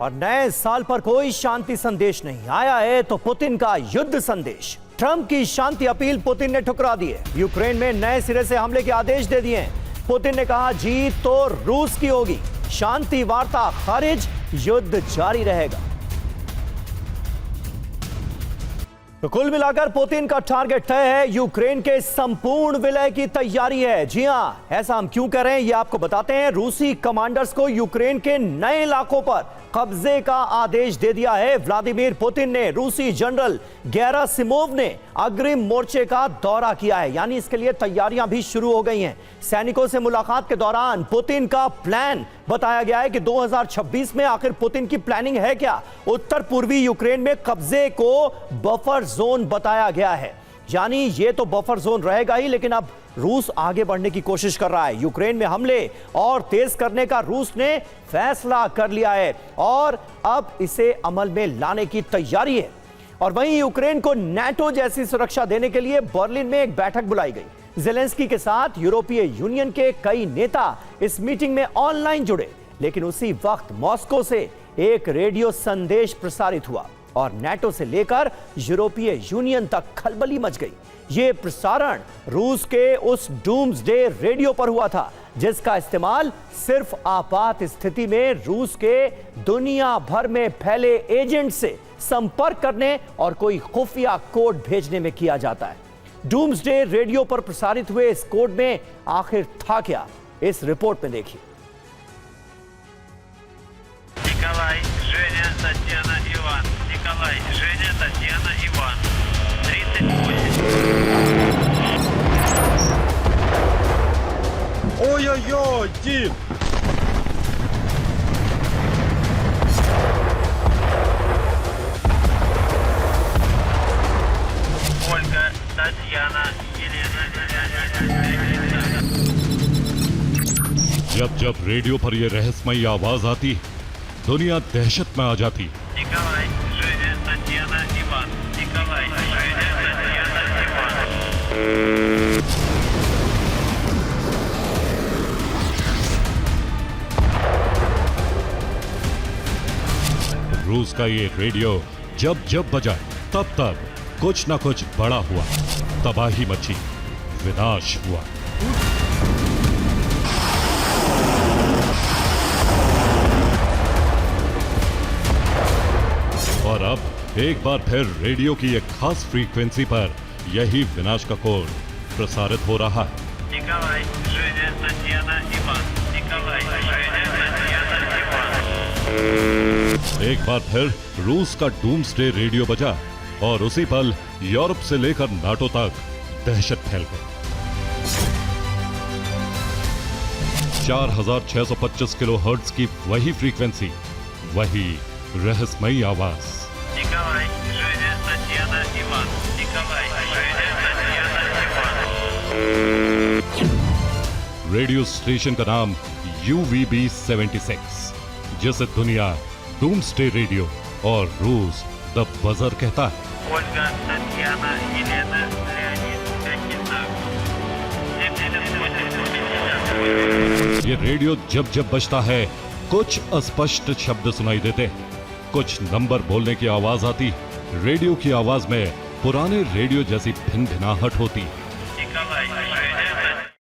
और नए साल पर कोई शांति संदेश नहीं आया है तो पुतिन का युद्ध संदेश। ट्रंप की शांति अपील पुतिन ने ठुकरा दी है। यूक्रेन में नए सिरे से हमले के आदेश दे दिए हैं। पुतिन ने कहा जीत तो रूस की होगी, शांति वार्ता खारिज, युद्ध जारी रहेगा। तो कुल मिलाकर पुतिन का टारगेट तय है, यूक्रेन के संपूर्ण विलय की तैयारी है। जी हां, ऐसा हम क्यों कर रहे हैं ये आपको बताते हैं। रूसी कमांडर्स को यूक्रेन के नए इलाकों पर कब्जे का आदेश दे दिया है व्लादिमीर पुतिन ने। रूसी जनरल गेरासिमोव ने अग्रिम मोर्चे का दौरा किया है, यानी इसके लिए तैयारियां भी शुरू हो गई हैं। सैनिकों से मुलाकात के दौरान पुतिन का प्लान बताया गया है कि 2026 में आखिर पुतिन की प्लानिंग है क्या। उत्तर पूर्वी यूक्रेन में कब्जे को बफर जोन बताया गया है, यानी ये तो बफर जोन रहेगा ही, लेकिन अब रूस आगे बढ़ने की कोशिश कर रहा है। यूक्रेन में हमले और तेज करने का रूस ने फैसला कर लिया है और अब इसे अमल में लाने की तैयारी है। और वहीं यूक्रेन को नाटो जैसी सुरक्षा देने के लिए बर्लिन में एक बैठक बुलाई गई। ज़ेलेंस्की के साथ यूरोपीय यूनियन के कई नेता इस मीटिंग में ऑनलाइन जुड़े, लेकिन उसी वक्त मॉस्को से एक रेडियो संदेश प्रसारित हुआ और नाटो से लेकर यूरोपीय यूनियन तक खलबली मच गई। यह प्रसारण रूस के उस डूम्सडे रेडियो पर हुआ था जिसका इस्तेमाल सिर्फ आपात स्थिति में रूस के दुनिया भर में फैले एजेंट से संपर्क करने और कोई खुफिया कोड भेजने में किया जाता है। डूम्सडे रेडियो पर प्रसारित हुए इस कोड में आखिर था क्या, इस रिपोर्ट में देखिए। Николай, Женя, Татьяна, Иван. Николай, Женя, Татьяна, Иван. 38. Ой-ой-ой, Дим! Ольга, Татьяна, Елена. जब जब रेडियो पर यह रहस्यमयी आवाज आती, दुनिया दहशत में आ जाती। Николай, Женя, Татьяна, Иван. Николай, Женя, Татьяна, Иван. रूस का ये रेडियो जब जब बजा, तब तब कुछ ना कुछ बड़ा हुआ, तबाही मची, विनाश हुआ। और अब एक बार फिर रेडियो की एक खास फ्रीक्वेंसी पर यही विनाश का कोड प्रसारित हो रहा है। Николай, Женя, Татьяना, Иван. Николай, Женя, Татьяना, Иван. एक बार फिर रूस का डूम्सडे रेडियो बजा और उसी पल यूरोप से लेकर नाटो तक दहशत फैल गई। 4625 किलोहर्ट्ज की वही फ्रीक्वेंसी, वही रहस्यमयी आवाज। Николай, Женя, Татьяна, Иван. Николай, Женя, Татьяना, Иван. रेडियो स्टेशन का नाम UVB-76, जिसे दुनिया डूम्सडे रेडियो और रूस द बजर कहता है। Ольга, Татьяна, Елена, Леонид, Вячеслав. ये रेडियो जब जब बजता है कुछ अस्पष्ट शब्द सुनाई देते हैं, कुछ नंबर बोलने की आवाज आती। रेडियो की आवाज में पुराने रेडियो जैसी भिनभिनाहट होती।